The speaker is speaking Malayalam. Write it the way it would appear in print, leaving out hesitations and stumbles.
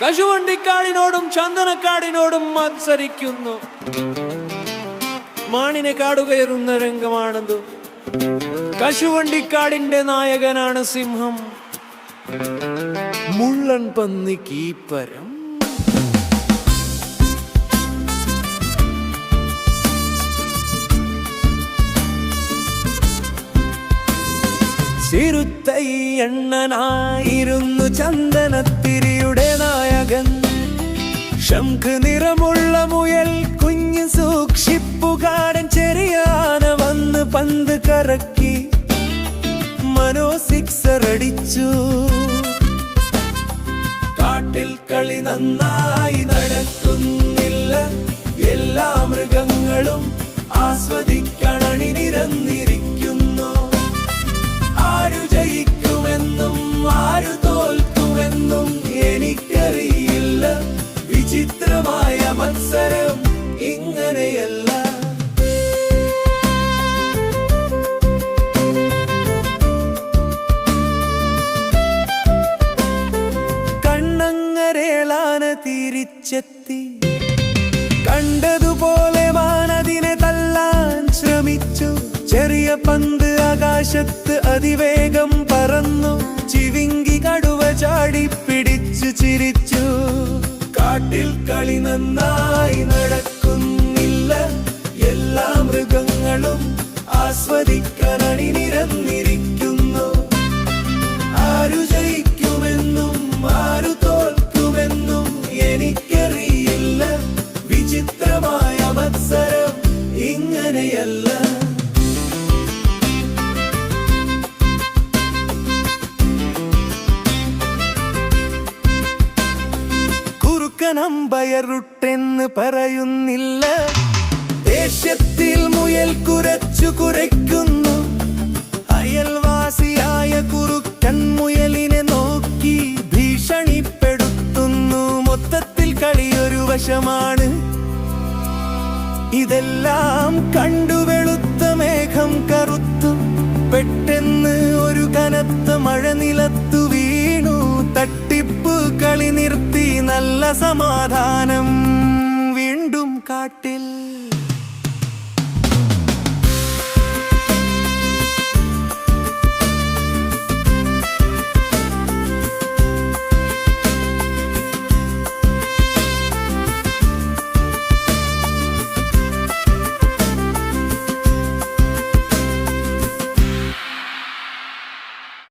കശുവണ്ടിക്കാടിനോടും ചന്ദനക്കാടിനോടും മത്സരിക്കുന്നു. മാണിനെ കാടുകയറുന്ന രംഗമാണത്. കശുവണ്ടിക്കാടിന്റെ നായകനാണ് സിംഹം, മുള്ളൻ പന്നി കീപ്പരം. ചിരുത്തയ്യണ്ണനായിരുന്നു ചന്ദനത്തിരിയുടെ നായകൻ. ശംഖ് നിറമുള്ള മുയൽ കുഞ്ഞ് സൂക്ഷിപ്പുകാരൻ ചെറിയാന വന്ന് പന്ത് കറക്കി മനോ സിക്സർ അടിച്ചു. കാട്ടിൽ കളി നന്നായി നടക്കുന്നില്ല, എല്ലാ മൃഗങ്ങളും ആസ്വദിക്കാൻ അണിനിരന്നിരിക്കുന്നു. ആരു ജയിക്കുമെന്നും ആരു തോൽക്കുമെന്നും എനിക്കറിയില്ല. വിചിത്രമായ മത്സരം ഇങ്ങനെയല്ല. കണ്ണങ്ങരേളാന തിരിച്ചെത്തി. കണ്ടതുപോലെ മാനതിനെ തല്ലാൻ ശ്രമിച്ചു. ചെറിയ പന്ത് ആകാശത്ത് അതിവേഗം പറന്നു. ചിവിങ്കി കടുവ ചാടി പിടിച്ചു ചിരിച്ചു. കാട്ടിൽ കളി നന്നായി നടക്കുന്നില്ല, എല്ലാ മൃഗങ്ങളും ആസ്വദിക്കാൻ അണിനിരന്നിരിക്കുന്നു. ആരു ജയിക്കുമെന്നും ആരു തോൽക്കുമെന്നും എനിക്കറിയില്ല. വിചിത്രമായ മത്സരം ഇങ്ങനെയല്ല. നമ്പയറുട്ടെന്ന് പറയുന്നില്ല. ദേഷ്യത്തിൽ മുയൽ കുരയ്ക്കുന്നു. അയൽവാസിയായ കുറുക്കൻ മുയലിനെ നോക്കി ഭീഷണിപ്പെടുത്തുന്നു. മൊത്തത്തിൽ കളിയൊരു വശമാണ്. ഇതെല്ലാം കണ്ടു വെളുത്ത മേഘം കറുത്തു. പെട്ടെന്ന് ഒരു കനത്ത മഴ നിലത്തു വീണു. തട്ടിപ്പ് കളി നിർത്തി, നല്ല സമാധാനം വീണ്ടും കാട്ടിൽ.